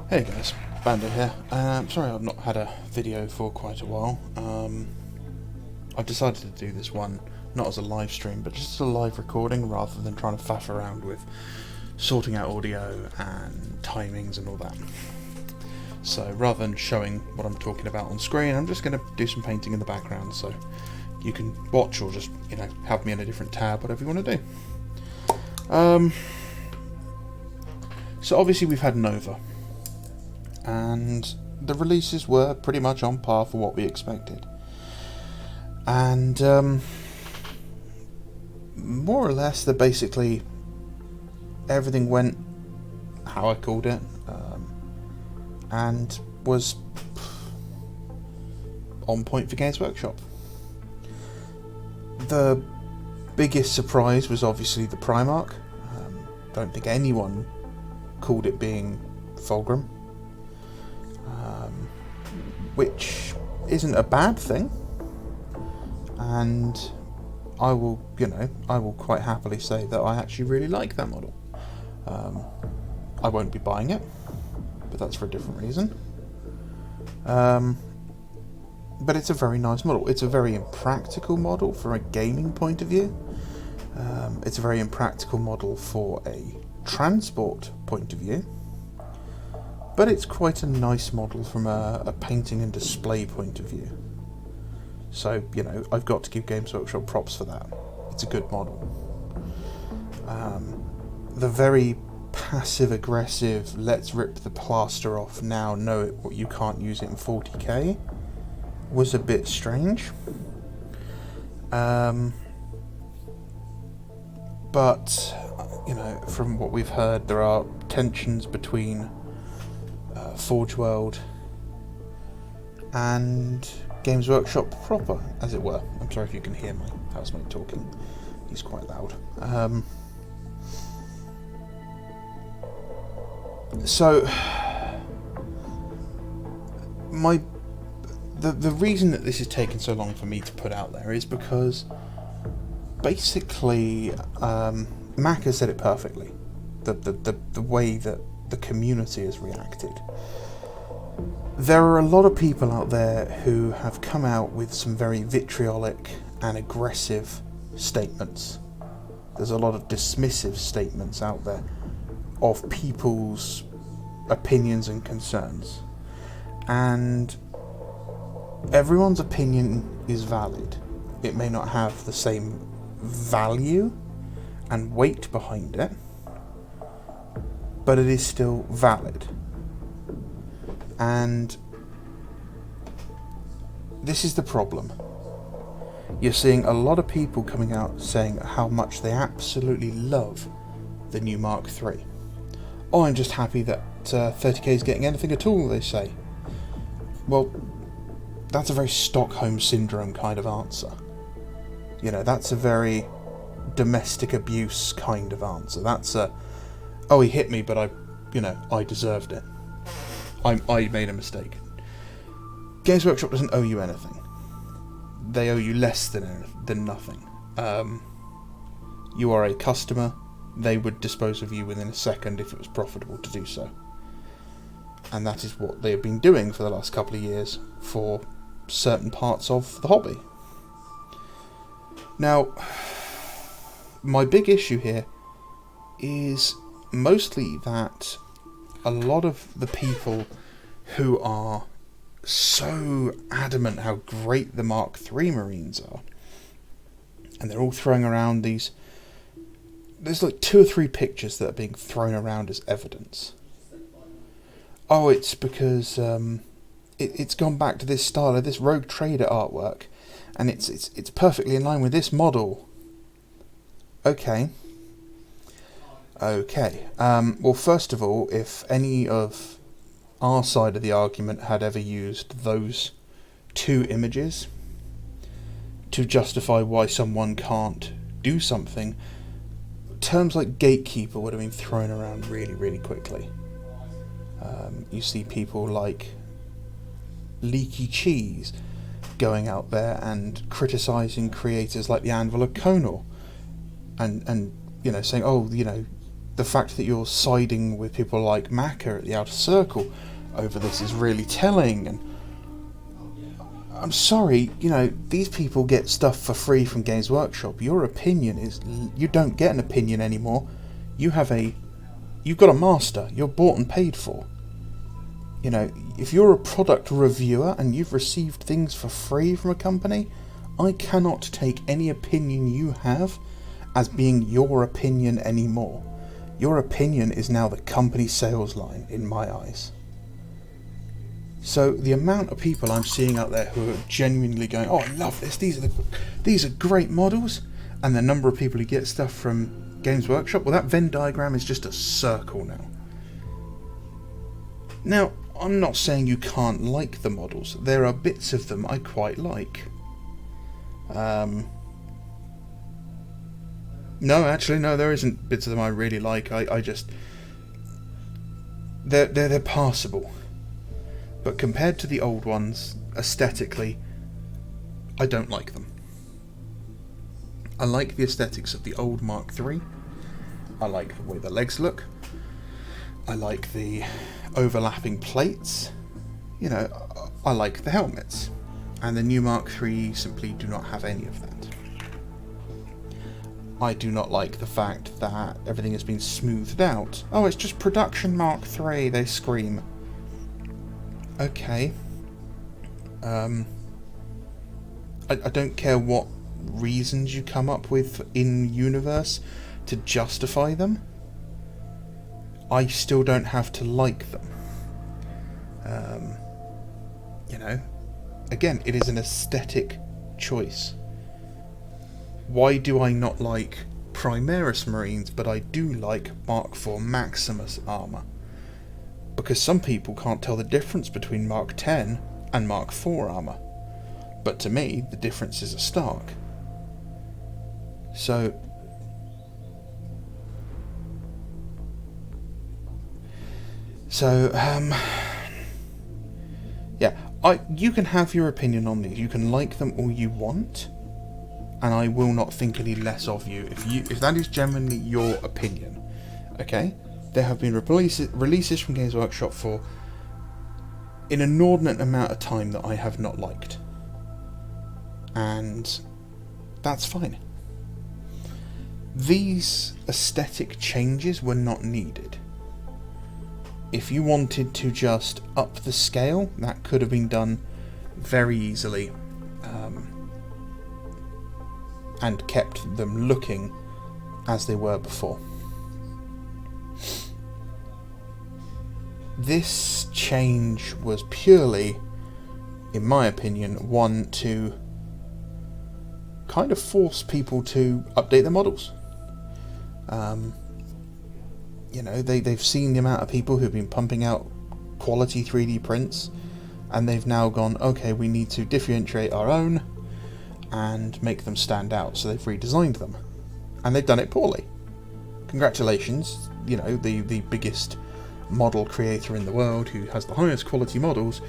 Hey guys, Bando here. Sorry I've not had a video for quite a while. I've decided to do this one not as a live stream, but just as a live recording rather than trying to faff around with sorting out audio and timings and all that. So rather than showing what I'm talking about on screen, I'm just going to do some painting in the background so you can watch or just, have me in a different tab, whatever you want to do. So obviously we've had Nova, and the releases were pretty much on par for what we expected. And more or less, basically everything went how I called it, and was on point for Games Workshop. The biggest surprise was obviously the Primarch. Don't think anyone called it being Fulgrim, which isn't a bad thing, and I will quite happily say that I actually really like that model. I won't be buying it, but that's for a different reason. But it's a very nice model. It's a very impractical model from a gaming point of view. It's a very impractical model for a transport point of view. But it's quite a nice model from a painting and display point of view. So, I've got to give Games Workshop props for that. It's a good model. The very passive-aggressive, let's rip the plaster off now, no, you can't use it in 40k, was a bit strange. But, from what we've heard, there are tensions between Forge World and Games Workshop proper, as it were. I'm sorry if you can hear my housemate talking. He's quite loud. So, the reason that this is taking so long for me to put out there is because basically Mac has said it perfectly. The way that the community has reacted. There are a lot of people out there who have come out with some very vitriolic and aggressive statements. There's a lot of dismissive statements out there of people's opinions and concerns. And everyone's opinion is valid. It may not have the same value and weight behind it, but it is still valid. And this is the problem. You're seeing a lot of people coming out saying how much they absolutely love the new Mark III. Oh, I'm just happy that 30k is getting anything at all, they say. Well, that's a very Stockholm Syndrome kind of answer. That's a very domestic abuse kind of answer. That's oh, he hit me, but I deserved it. I made a mistake. Games Workshop doesn't owe you anything. They owe you less than nothing. You are a customer. They would dispose of you within a second if it was profitable to do so. And that is what they have been doing for the last couple of years for certain parts of the hobby. Now, my big issue here is mostly that a lot of the people who are so adamant how great the Mark III Marines are, and they're all throwing around there's like 2 or 3 pictures that are being thrown around as evidence. Oh, it's because it's gone back to this style of this Rogue Trader artwork, and it's perfectly in line with this model. Okay. Well, first of all, if any of our side of the argument had ever used those 2 images to justify why someone can't do something, terms like gatekeeper would have been thrown around really, really quickly. You see people like Leaky Cheese going out there and criticising creators like the Anvil of Conor, and saying, oh, the fact that you're siding with people like Macca at the Outer Circle over this is really telling. And I'm sorry, these people get stuff for free from Games Workshop. Your opinion is, you don't get an opinion anymore. You've got a master. You're bought and paid for. If you're a product reviewer and you've received things for free from a company, I cannot take any opinion you have as being your opinion anymore. Your opinion is now the company sales line in my eyes. So the amount of people I'm seeing out there who are genuinely going, oh, I love this, these are great models, and the number of people who get stuff from Games Workshop, well, that Venn diagram is just a circle now. Now, I'm not saying you can't like the models. There are bits of them I quite like. No, actually, no, there isn't bits of them I really like. I just... They're passable. But compared to the old ones, aesthetically, I don't like them. I like the aesthetics of the old Mark III. I like the way the legs look. I like the overlapping plates. I like the helmets. And the new Mark III simply do not have any of that. I do not like the fact that everything has been smoothed out. Oh, it's just production Mark III, they scream. Okay. I don't care what reasons you come up with in universe to justify them. I still don't have to like them. Again, it is an aesthetic choice. Why do I not like Primaris Marines, but I do like Mark IV Maximus armour? Because some people can't tell the difference between Mark X and Mark IV armour. But to me, the differences are stark. So... yeah, you can have your opinion on these. You can like them all you want, and I will not think any less of you if that is genuinely your opinion. Okay? There have been releases from Games Workshop for an inordinate amount of time that I have not liked. And that's fine. These aesthetic changes were not needed. If you wanted to just up the scale, that could have been done very easily, and kept them looking as they were before. This change was purely, in my opinion, one to kind of force people to update their models. They've seen the amount of people who've been pumping out quality 3D prints, and they've now gone, okay, we need to differentiate our own and make them stand out, so they've redesigned them. And they've done it poorly. Congratulations, the biggest model creator in the world, who has the highest quality models,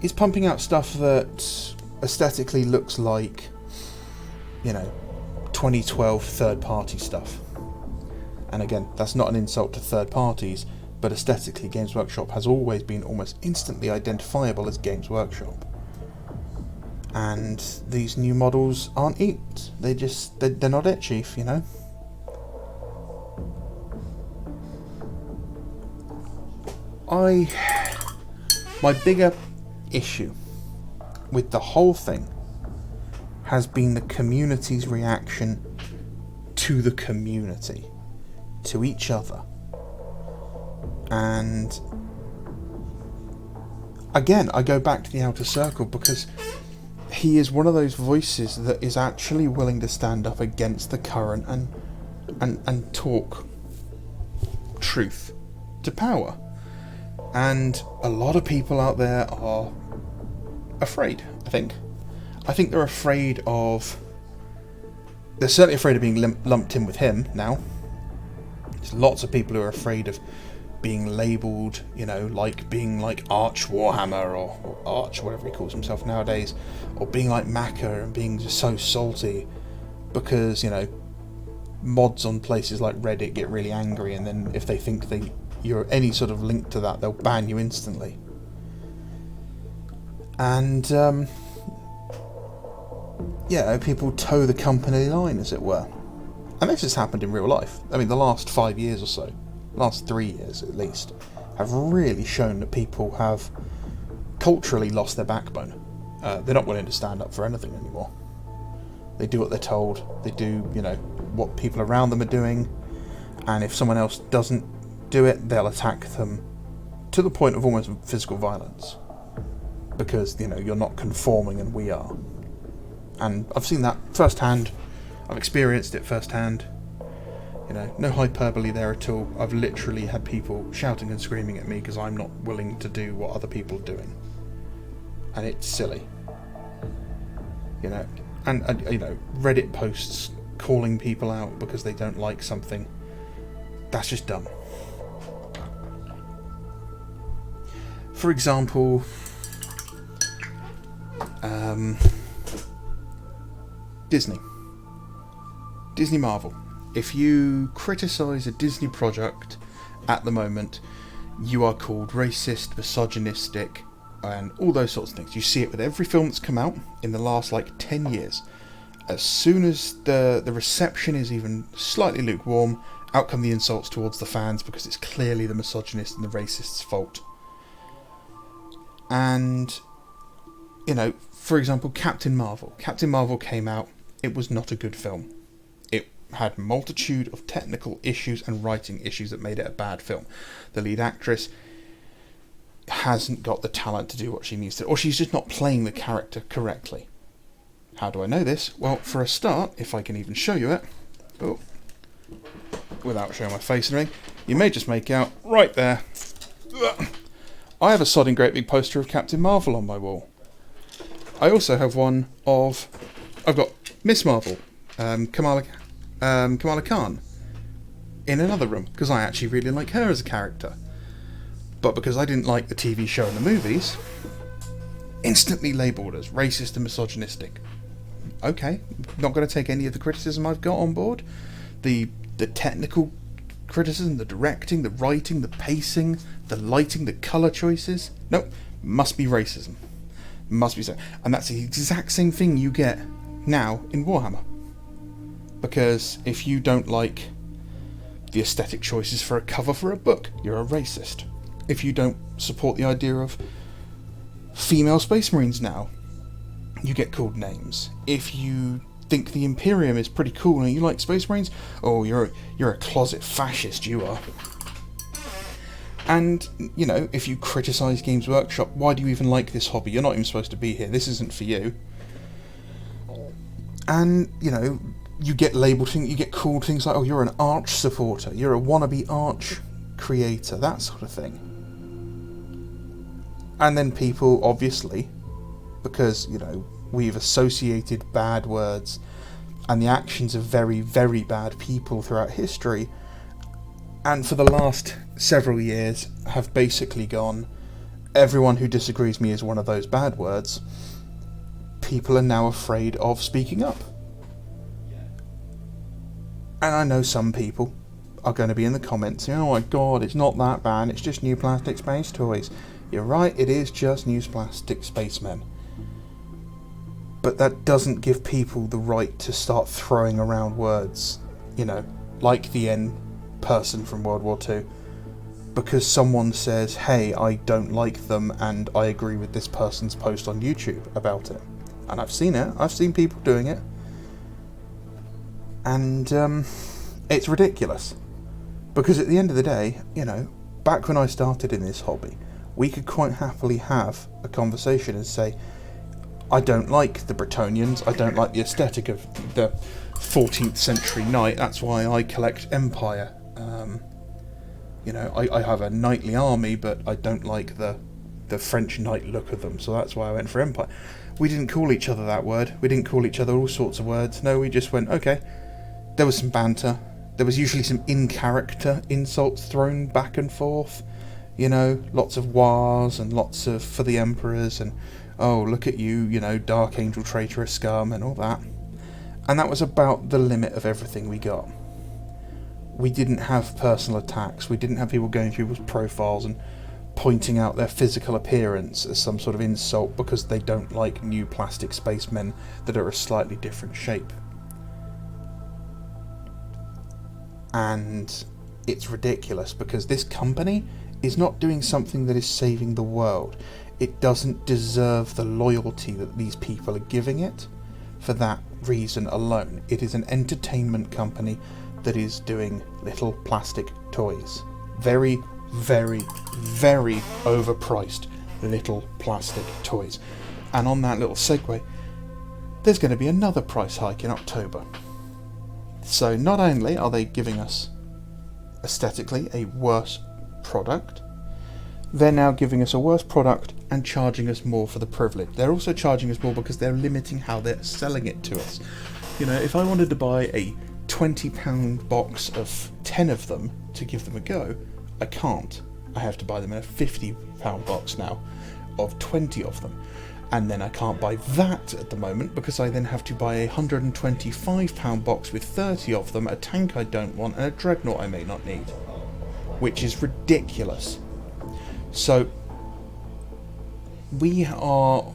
is pumping out stuff that aesthetically looks like, 2012 third-party stuff. And again, that's not an insult to third parties, but aesthetically Games Workshop has always been almost instantly identifiable as Games Workshop. And these new models aren't it. They're not it, Chief, My bigger issue with the whole thing has been the community's reaction to the community, to each other. And again, I go back to the Outer Circle because he is one of those voices that is actually willing to stand up against the current and talk truth to power. And a lot of people out there are afraid, I think. I think they're afraid of... They're certainly afraid of being lumped in with him now. There's lots of people who are afraid of being labelled, like being like Arch Warhammer or Arch, whatever he calls himself nowadays, or being like Macca and being just so salty because, mods on places like Reddit get really angry, and then if they think you're any sort of link to that, they'll ban you instantly. And people toe the company line, as it were. And this has happened in real life. I mean, the last 5 years or so, last 3 years at least, have really shown that people have culturally lost their backbone. They're not willing to stand up for anything anymore. They do what they're told. They do, what people around them are doing. And if someone else doesn't do it, they'll attack them to the point of almost physical violence. Because, you're not conforming and we are. And I've seen that firsthand. I've experienced it firsthand. No hyperbole there at all. I've literally had people shouting and screaming at me because I'm not willing to do what other people are doing. And it's silly. And Reddit posts calling people out because they don't like something. That's just dumb. For example, Disney Marvel. If you criticise a Disney project at the moment, you are called racist, misogynistic, and all those sorts of things. You see it with every film that's come out in the last 10 years. As soon as the reception is even slightly lukewarm, out come the insults towards the fans because it's clearly the misogynist and the racist's fault. And, for example, Captain Marvel. Captain Marvel came out, it was not a good film. It had multitude of technical issues and writing issues that made it a bad film. The lead actress hasn't got the talent to do what she needs to, or she's just not playing the character correctly. How do I know this? Well, for a start, if I can even show you it, without showing my face or anything, you may just make out right there. I have a sodding great big poster of Captain Marvel on my wall. I also have one of, I've got Miss Marvel, Kamala Khan, in another room, because I actually really like her as a character. But because I didn't like the TV show and the movies, instantly labelled as racist and misogynistic. Okay, not going to take any of the criticism I've got on board. The technical criticism, the directing, the writing, the pacing, the lighting, the colour choices. Nope, must be racism. Must be so. And that's the exact same thing you get now in Warhammer. Because if you don't like the aesthetic choices for a cover for a book, you're a racist. If you don't support the idea of female Space Marines now, you get called names. If you think the Imperium is pretty cool and you like Space Marines, oh, you're a closet fascist, you are. And, if you criticise Games Workshop, why do you even like this hobby? You're not even supposed to be here. This isn't for you. And, you get labelled, you get called things like, oh, you're an Arch supporter, you're a wannabe Arch creator, that sort of thing. And then people, obviously, because, we've associated bad words and the actions of very, very bad people throughout history, and for the last several years have basically gone, everyone who disagrees with me is one of those bad words. People are now afraid of speaking up. And I know some people are going to be in the comments saying, oh my god, it's not that bad, it's just new plastic space toys. You're right, it is just new plastic spacemen. But that doesn't give people the right to start throwing around words, like the N person from World War II. Because someone says, hey, I don't like them and I agree with this person's post on YouTube about it. And I've seen it, I've seen people doing it. And it's ridiculous. Because at the end of the day, back when I started in this hobby, we could quite happily have a conversation and say, I don't like the Bretonians, I don't like the aesthetic of the 14th century knight, that's why I collect Empire. I have a knightly army, but I don't like the French knight look of them, so that's why I went for Empire. We didn't call each other that word, we didn't call each other all sorts of words, no, we just went, okay. There was some banter, there was usually some in-character insults thrown back and forth, lots of wars and lots of for the emperors and, oh, look at you, Dark Angel traitorous scum and all that. And that was about the limit of everything we got. We didn't have personal attacks. We didn't have people going through people's profiles and pointing out their physical appearance as some sort of insult because they don't like new plastic spacemen that are a slightly different shape. And it's ridiculous because this company is not doing something that is saving the world. It doesn't deserve the loyalty that these people are giving it for that reason alone. It is an entertainment company that is doing little plastic toys. Very, very, very overpriced little plastic toys. And on that little segue, there's going to be another price hike in October. So not only are they giving us aesthetically a worse product, they're now giving us a worse product and charging us more for the privilege. They're also charging us more because they're limiting how they're selling it to us. You know, if I wanted to buy a £20 box of 10 of them to give them a go, I can't. I have to buy them in a £50 box now of 20 of them. And then I can't buy that at the moment because I then have to buy a £125 box with 30 of them, a tank I don't want, and a dreadnought I may not need. Which is ridiculous. So, we are,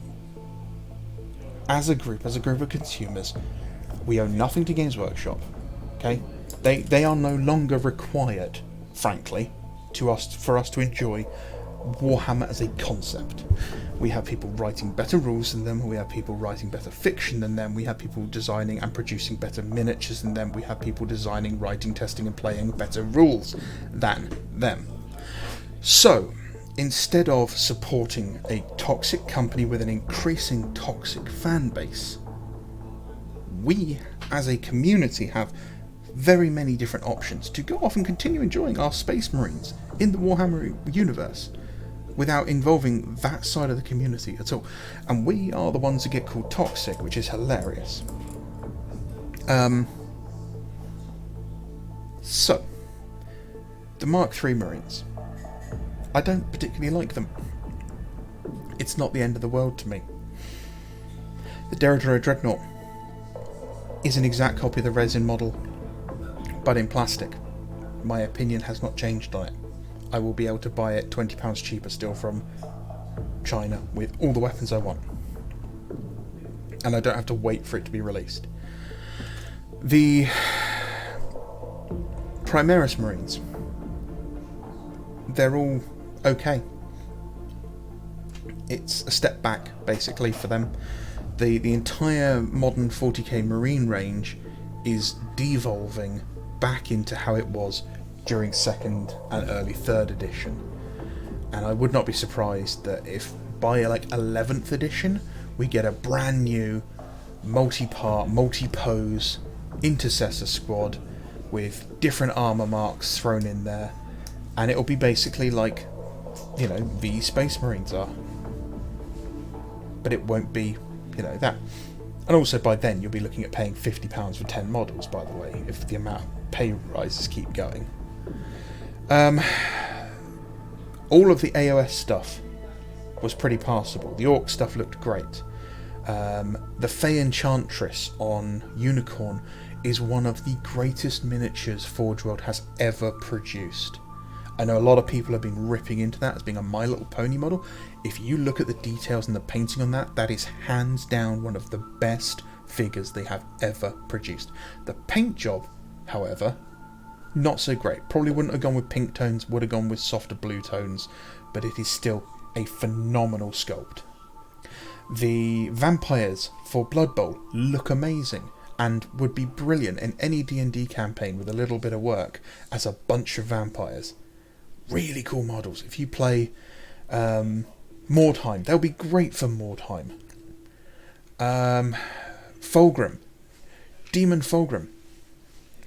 as a group of consumers, we owe nothing to Games Workshop. Okay? They are no longer required, frankly, for us to enjoy Warhammer as a concept. We have people writing better rules than them, we have people writing better fiction than them, we have people designing and producing better miniatures than them, we have people designing, writing, testing and playing better rules than them. So, instead of supporting a toxic company with an increasing toxic fan base, we as a community have very many different options to go off and continue enjoying our Space Marines in the Warhammer universe without involving that side of the community at all. And we are the ones that get called toxic, which is hilarious. So, the Mark III Marines. I don't particularly like them. It's not the end of the world to me. The Derridor Dreadnought is an exact copy of the resin model, but in plastic. My opinion has not changed on it. I will be able to buy it £20 cheaper still from China with all the weapons I want. And I don't have to wait for it to be released. The Primaris Marines, they're all okay. It's a step back, basically, for them. The entire modern 40k Marine range is devolving back into how it was during 2nd and early 3rd edition. And I would not be surprised that if by like 11th edition we get a brand new multi-part, multi-pose intercessor squad with different armour marks thrown in there, and it'll be basically like, you know, the Space Marines are. But it won't be, you know, that. And also by then you'll be looking at paying £50 for 10 models, by the way, if the amount of pay rises keep going. All of the AOS stuff was pretty passable. The Orc stuff looked great. The Fey Enchantress on Unicorn is one of the greatest miniatures Forge World has ever produced. I know a lot of people have been ripping into that as being a My Little Pony model. If you look at the details and the painting on that, that is hands down one of the best figures they have ever produced. The paint job, however, not so great. Probably wouldn't have gone with pink tones, would have gone with softer blue tones, but it is still a phenomenal sculpt. The vampires for Blood Bowl look amazing and would be brilliant in any D&D campaign with a little bit of work as a bunch of vampires. Really cool models. If you play Mordheim, they'll be great for Mordheim. Fulgrim. Demon Fulgrim.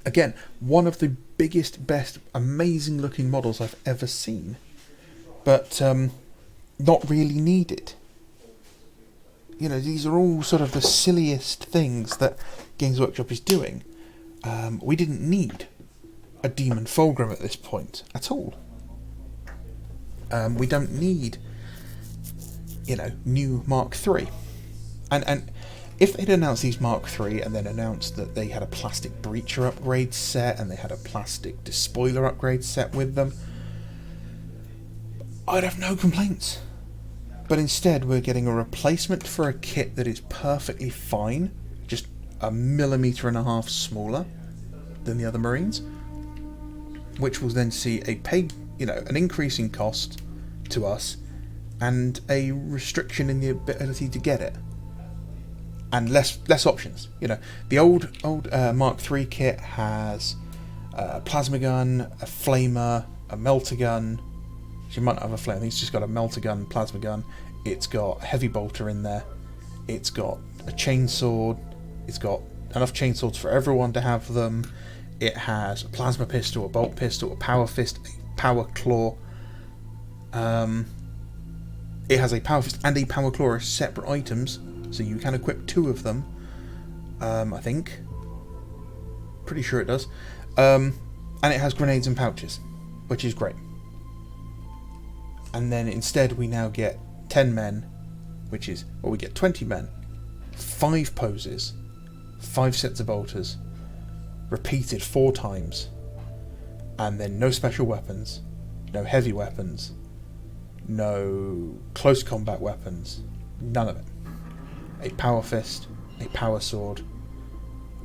Again, one of the biggest, best, amazing looking models I've ever seen. But not really needed. You know, these are all sort of the silliest things that Games Workshop is doing. We didn't need a Demon Fulgrim at this point at all. We don't need, you know, new Mark III. And If they'd announced these Mark III and then announced that they had a plastic breacher upgrade set and they had a plastic despoiler upgrade set with them, I'd have no complaints. But instead we're getting a replacement for a kit that is perfectly fine, just 1.5 millimeters smaller than the other Marines, which will then see an increase in cost to us and a restriction in the ability to get it. And less options. The old Mark III kit has a plasma gun, a flamer, a melter gun. You might not have a flame. I think it's just got a melter gun, plasma gun. It's got a heavy bolter in there. It's got a chainsaw. It's got enough chainsaws for everyone to have them. It has a plasma pistol, a bolt pistol, a power fist, a power claw. It has a power fist and a power claw as separate items, so you can equip 2 of them. I think. Pretty sure it does. And it has grenades and pouches, which is great. And then instead we now get 10 men, we get 20 men, 5 poses, 5 sets of bolters, repeated 4 times, and then no special weapons, no heavy weapons, no close combat weapons, none of it. A power fist, a power sword,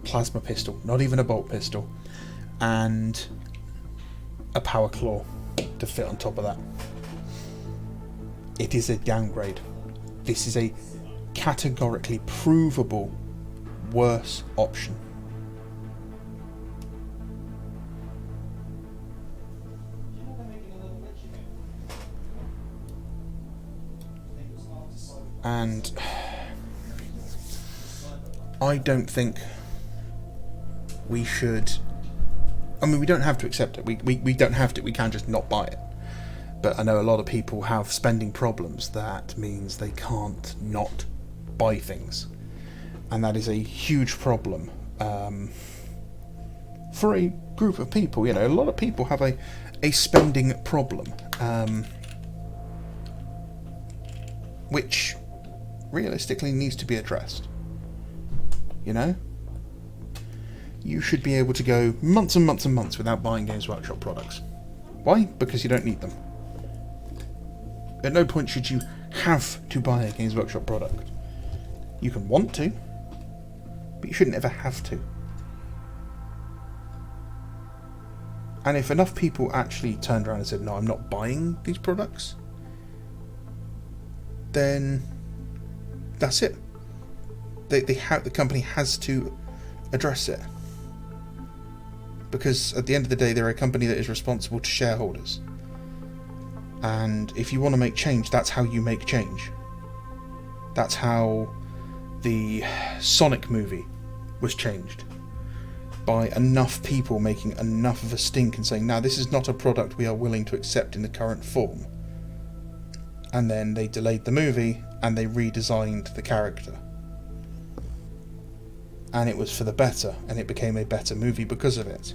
plasma pistol, not even a bolt pistol, and a power claw to fit on top of that. It is a downgrade. This is a categorically provable worse option. And I don't think we should... I mean, we don't have to accept it. We don't have to. We can just not buy it. But I know a lot of people have spending problems. That means they can't not buy things. And that is a huge problem for a group of people. A lot of people have a spending problem, which realistically needs to be addressed. You should be able to go months and months and months without buying Games Workshop products. Why? Because you don't need them. At no point should you have to buy a Games Workshop product. You can want to, but you shouldn't ever have to. And if enough people actually turned around and said, no, I'm not buying these products, then that's it. The company has to address it. Because at the end of the day, they're a company that is responsible to shareholders. And if you want to make change, that's how you make change. That's how the Sonic movie was changed. By enough people making enough of a stink and saying, now this is not a product we are willing to accept in the current form. And then they delayed the movie and they redesigned the character. And it was for the better, and it became a better movie because of it.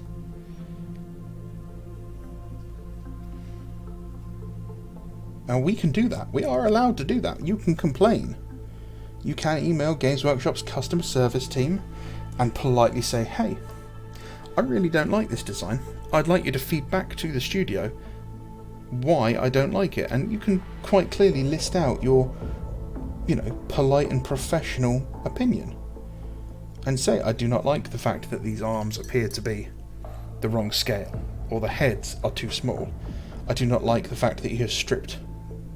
And we can do that. We are allowed to do that. You can complain. You can email Games Workshop's customer service team and politely say, hey, I really don't like this design. I'd like you to feed back to the studio why I don't like it. And you can quite clearly list out your, polite and professional opinion. And say, I do not like the fact that these arms appear to be the wrong scale, or the heads are too small. I do not like the fact that you have stripped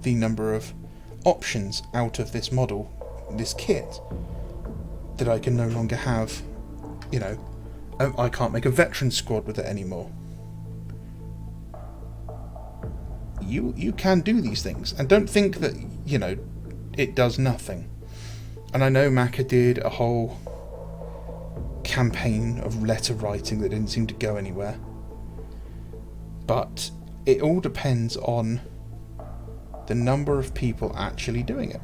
the number of options out of this model, this kit, that I can no longer have, I can't make a veteran squad with it anymore. You can do these things, and don't think that, it does nothing. And I know Macca did a whole campaign of letter writing that didn't seem to go anywhere. But it all depends on the number of people actually doing it.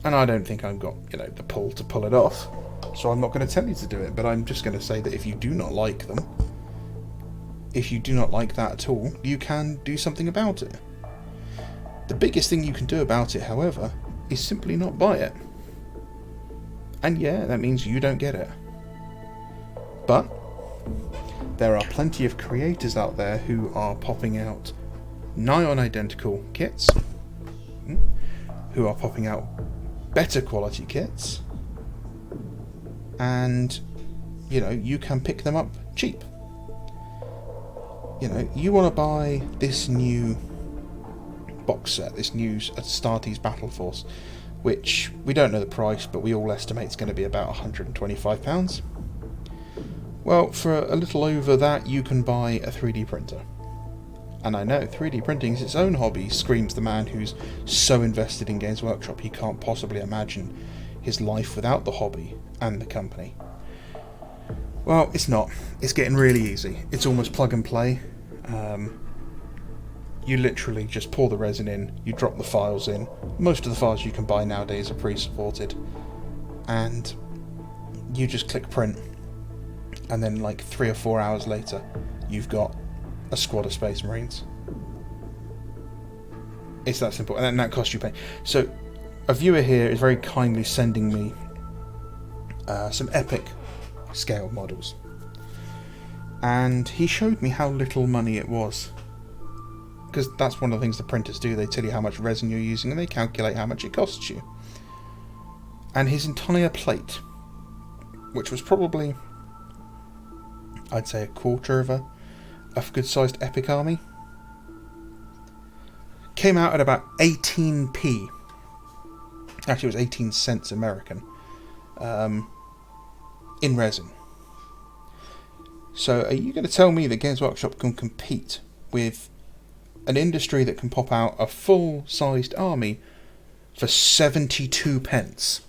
And I don't think I've got, the pull to pull it off. So I'm not going to tell you to do it, but I'm just going to say that if you do not like them, if you do not like that at all, you can do something about it. The biggest thing you can do about it, however, is simply not buy it. And yeah, that means you don't get it. But there are plenty of creators out there who are popping out nigh on identical kits, who are popping out better quality kits, and you can pick them up cheap. You want to buy this new box set, this new Astartes Battle Force, which we don't know the price, but we all estimate it's going to be about £125. Well, for a little over that, you can buy a 3D printer. And I know 3D printing is its own hobby, screams the man who's so invested in Games Workshop he can't possibly imagine his life without the hobby and the company. Well, it's not. It's getting really easy. It's almost plug and play. You literally just pour the resin in, you drop the files in. Most of the files you can buy nowadays are pre-supported. And you just click print. And then like 3 or 4 hours later, you've got a squad of Space Marines. It's that simple, and then that costs you pay. So, a viewer here is very kindly sending me some epic scale models, and he showed me how little money it was, because that's one of the things the printers do. They tell you how much resin you're using, and they calculate how much it costs you. And his entire plate, which was probably, I'd say, a quarter of a good-sized epic army, came out at about 18p. Actually, it was 18 cents American in resin. So, are you going to tell me that Games Workshop can compete with an industry that can pop out a full-sized army for 72 pence?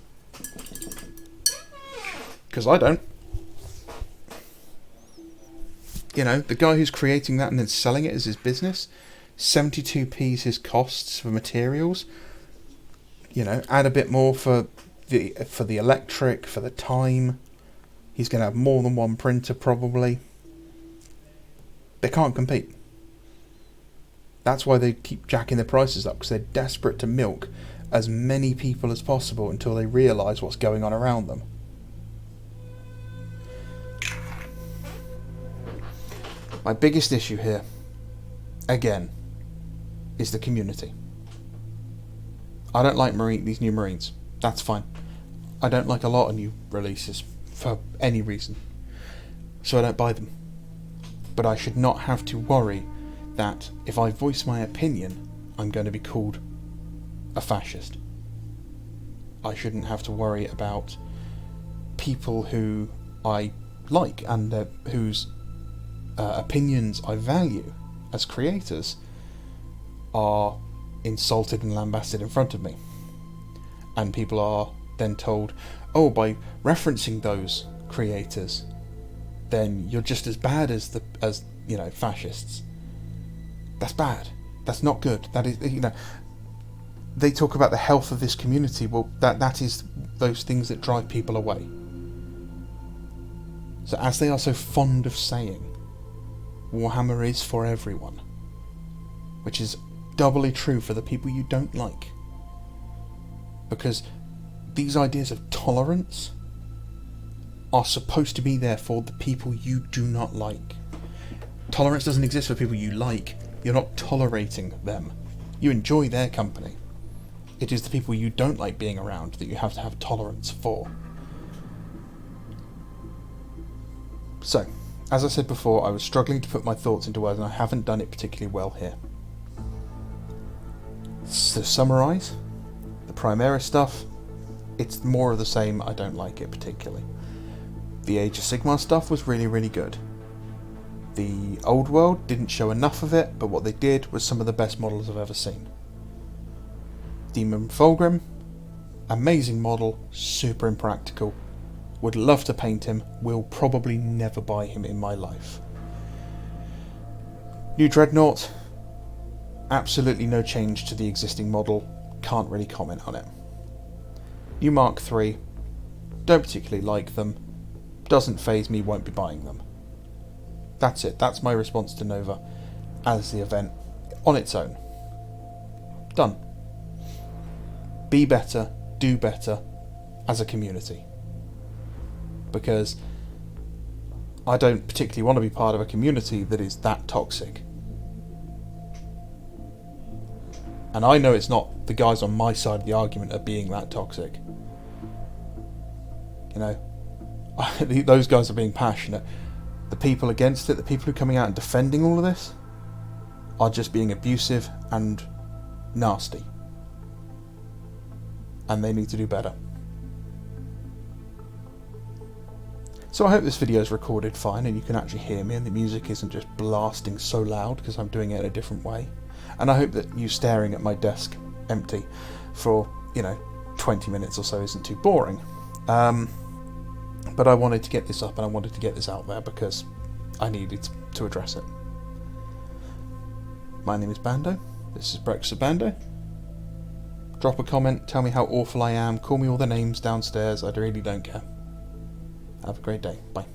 Because I don't. The guy who's creating that and then selling it as his business, 72p is his costs for materials. Add a bit more for the electric, for the time. He's going to have more than one printer probably. They can't compete. That's why they keep jacking their prices up, because they're desperate to milk as many people as possible until they realise what's going on around them. My biggest issue here, again, is the community. I don't like these new Marines. That's fine. I don't like a lot of new releases for any reason, so I don't buy them. But I should not have to worry that if I voice my opinion, I'm going to be called a fascist. I shouldn't have to worry about people who I like and whose opinions I value as creators are insulted and lambasted in front of me, and people are then told, oh, by referencing those creators, then you're just as bad as fascists. That's bad. That's not good. That is, they talk about the health of this community. Well, that is those things that drive people away. So as they are so fond of saying, Warhammer is for everyone, which is doubly true for the people you don't like, because these ideas of tolerance are supposed to be there for the people you do not like. Tolerance doesn't exist for people you like. You're not tolerating them. You enjoy their company. It is the people you don't like being around that you have to have tolerance for. So, as I said before, I was struggling to put my thoughts into words, and I haven't done it particularly well here. To summarise, the Primera stuff, it's more of the same. I don't like it particularly. The Age of Sigmar stuff was really, really good. The Old World didn't show enough of it, but what they did was some of the best models I've ever seen. Demon Fulgrim, amazing model, super impractical. Would love to paint him, will probably never buy him in my life. New Dreadnought, absolutely no change to the existing model, can't really comment on it. New Mark III, don't particularly like them, doesn't faze me, won't be buying them. That's it, that's my response to Nova as the event on its own. Done. be better, do better as a community. Because I don't particularly want to be part of a community that is that toxic. And I know it's not the guys on my side of the argument are being that toxic. You know, those guys are being passionate. The people against it, the people who are coming out and defending all of this, are just being abusive and nasty. And they need to do better. So I hope this video is recorded fine and you can actually hear me and the music isn't just blasting so loud because I'm doing it in a different way. And I hope that you staring at my desk empty for, 20 minutes or so isn't too boring. But I wanted to get this up and I wanted to get this out there because I needed to address it. My name is Bando. This is Breakfast with Bando. Drop a comment, tell me how awful I am, call me all the names downstairs, I really don't care. Have a great day. Bye.